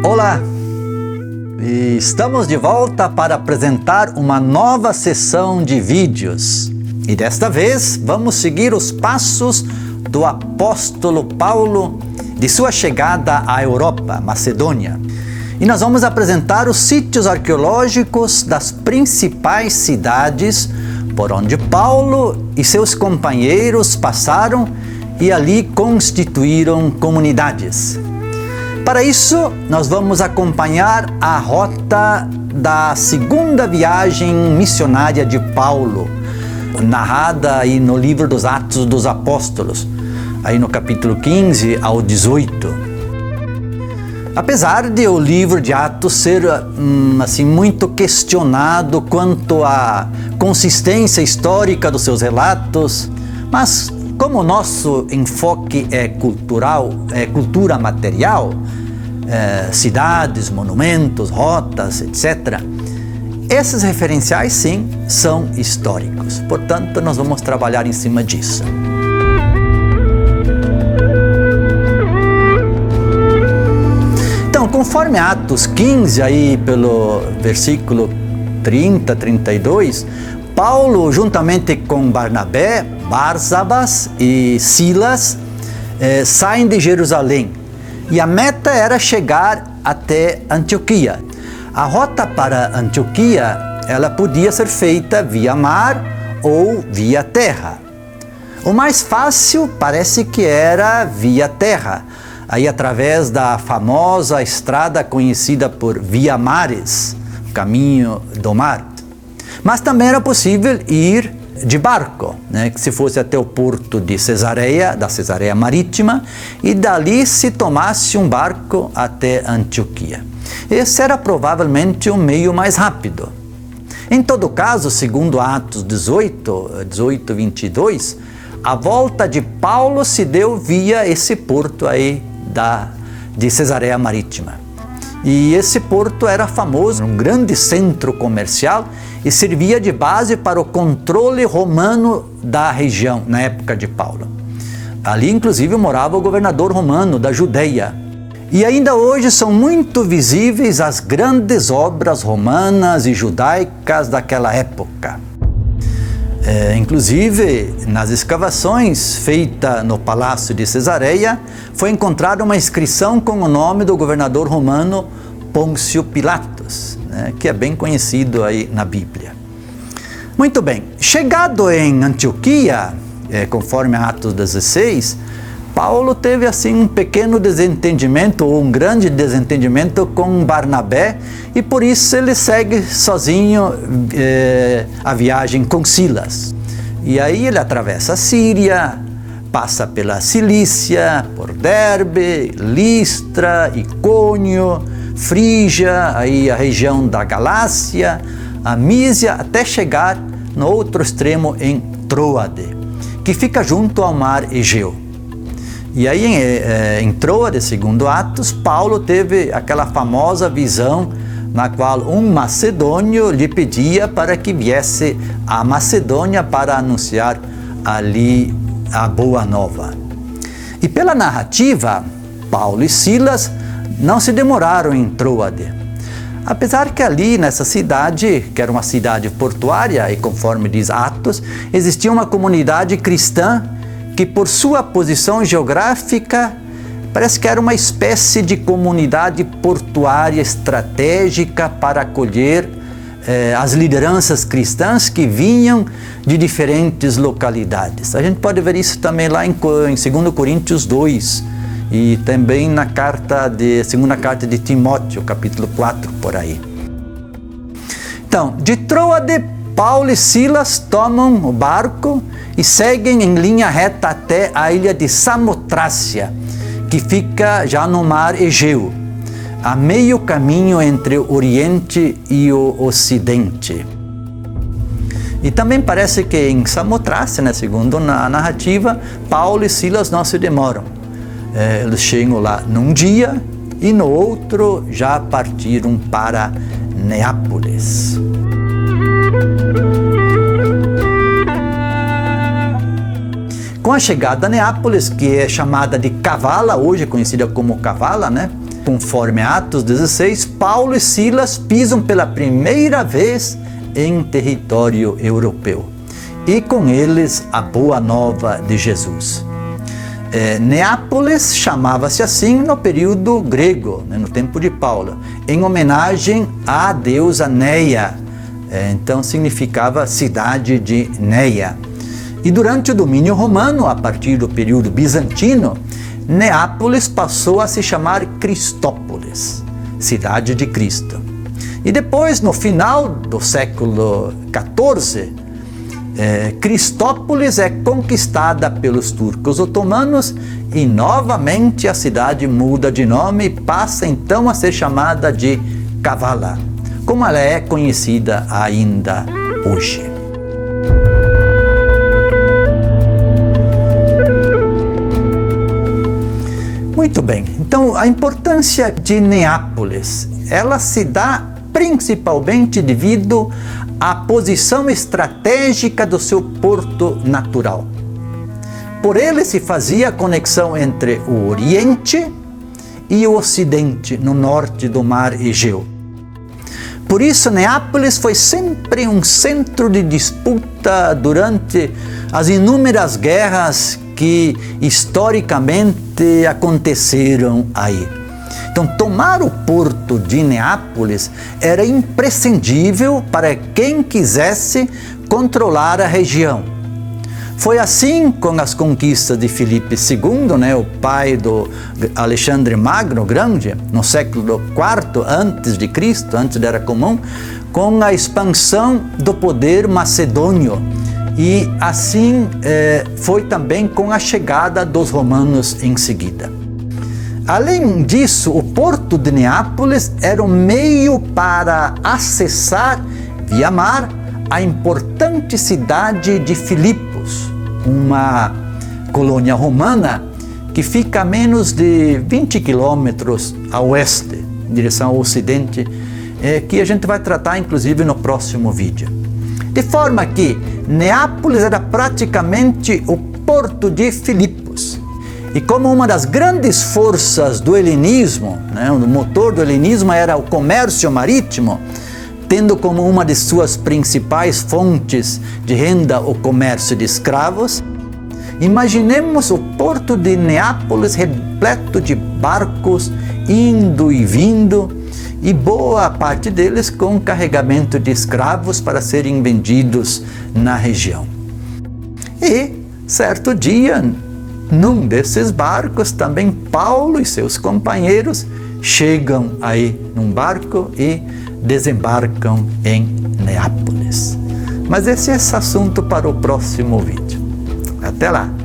Olá! E estamos de volta para apresentar uma nova sessão de vídeos. E desta vez vamos seguir os passos do apóstolo Paulo de sua chegada à Europa, Macedônia. E nós vamos apresentar os sítios arqueológicos das principais cidades por onde Paulo e seus companheiros passaram e ali constituíram comunidades. Para isso, nós vamos acompanhar a rota da segunda viagem missionária de Paulo, narrada aí no livro dos Atos dos Apóstolos, aí no capítulo 15 ao 18. Apesar de o livro de Atos ser muito questionado quanto à consistência histórica dos seus relatos, mas como o nosso enfoque é cultural, é cultura material, cidades, monumentos, rotas, etc., esses referenciais, sim, são históricos. Portanto, nós vamos trabalhar em cima disso. Então, conforme Atos 15, aí pelo versículo 30, 32, Paulo, juntamente com Barnabé, Barsabas e Silas, saem de Jerusalém. E a meta era chegar até Antioquia. A rota para Antioquia, ela podia ser feita via mar ou via terra. O mais fácil parece que era via terra, aí através da famosa estrada conhecida por Via Maris, o caminho do mar. Mas também era possível ir de barco, que se fosse até o porto de Cesareia, da Cesareia Marítima, e dali se tomasse um barco até Antioquia. Esse era provavelmente o meio mais rápido. Em todo caso, segundo Atos 18, 22, a volta de Paulo se deu via esse porto aí de Cesareia Marítima. E esse porto era famoso, um grande centro comercial, e servia de base para o controle romano da região na época de Paulo. Ali, inclusive, morava o governador romano da Judeia. E ainda hoje são muito visíveis as grandes obras romanas e judaicas daquela época. Inclusive, nas escavações feitas no Palácio de Cesareia, foi encontrada uma inscrição com o nome do governador romano Pôncio Pilatos, que é bem conhecido aí na Bíblia. Muito bem, chegado em Antioquia, conforme Atos 16, Paulo teve assim um pequeno desentendimento, ou um grande desentendimento com Barnabé, e por isso ele segue sozinho a viagem com Silas. E aí ele atravessa a Síria, passa pela Cilícia, por Derbe, Listra, Icônio, Frígia, aí a região da Galácia, a Mísia, até chegar no outro extremo em Tróade, que fica junto ao mar Egeu. E aí em Tróade, segundo Atos, Paulo teve aquela famosa visão na qual um macedônio lhe pedia para que viesse à Macedônia para anunciar ali a boa nova. E pela narrativa, Paulo e Silas não se demoraram em Tróade. Apesar que ali nessa cidade, que era uma cidade portuária, e conforme diz Atos, existia uma comunidade cristã que por sua posição geográfica, parece que era uma espécie de comunidade portuária estratégica para acolher as lideranças cristãs que vinham de diferentes localidades. A gente pode ver isso também lá em 2 Coríntios 2 e também na segunda carta de Timóteo, capítulo 4, por aí. Então, de Tróade, Paulo e Silas tomam o barco e seguem em linha reta até a ilha de Samotrácia, que fica já no mar Egeu, a meio caminho entre o Oriente e o Ocidente. E também parece que em Samotrácia, segundo a narrativa, Paulo e Silas não se demoram. Eles chegam lá num dia e no outro já partiram para Neápolis. Com a chegada a Neápolis, que é chamada de Kavala, hoje conhecida como Kavala, conforme Atos 16, Paulo e Silas pisam pela primeira vez em território europeu. E com eles a boa nova de Jesus. Neápolis chamava-se assim no período grego, no tempo de Paulo, em homenagem à deusa Neia. Então significava cidade de Neia. E durante o domínio romano, a partir do período bizantino, Neápolis passou a se chamar Cristópolis, cidade de Cristo. E depois, no final do século XIV, Cristópolis é conquistada pelos turcos otomanos e novamente a cidade muda de nome e passa então a ser chamada de Kavala, como ela é conhecida ainda hoje. Muito bem, então a importância de Neápolis, ela se dá principalmente devido à posição estratégica do seu porto natural. Por ele se fazia a conexão entre o Oriente e o Ocidente, no norte do mar Egeu. Por isso, Neápolis foi sempre um centro de disputa durante as inúmeras guerras que historicamente aconteceram aí. Então, tomar o porto de Neápolis era imprescindível para quem quisesse controlar a região. Foi assim com as conquistas de Filipe II, o pai do Alexandre Magno Grande, no século IV antes de Cristo, antes da Era Comum, com a expansão do poder macedônio. E assim foi também com a chegada dos romanos em seguida. Além disso, o porto de Neápolis era um meio para acessar via mar a importante cidade de Filipos, uma colônia romana que fica a menos de 20 quilômetros a oeste, em direção ao ocidente, que a gente vai tratar inclusive no próximo vídeo. De forma que Neápolis era praticamente o porto de Filipos. E como uma das grandes forças do helenismo, o motor do helenismo era o comércio marítimo, tendo como uma de suas principais fontes de renda o comércio de escravos, imaginemos o porto de Neápolis repleto de barcos indo e vindo, e boa parte deles com carregamento de escravos para serem vendidos na região. E, certo dia, num desses barcos, também Paulo e seus companheiros chegam aí num barco e desembarcam em Neápolis. Mas esse é assunto para o próximo vídeo. Até lá!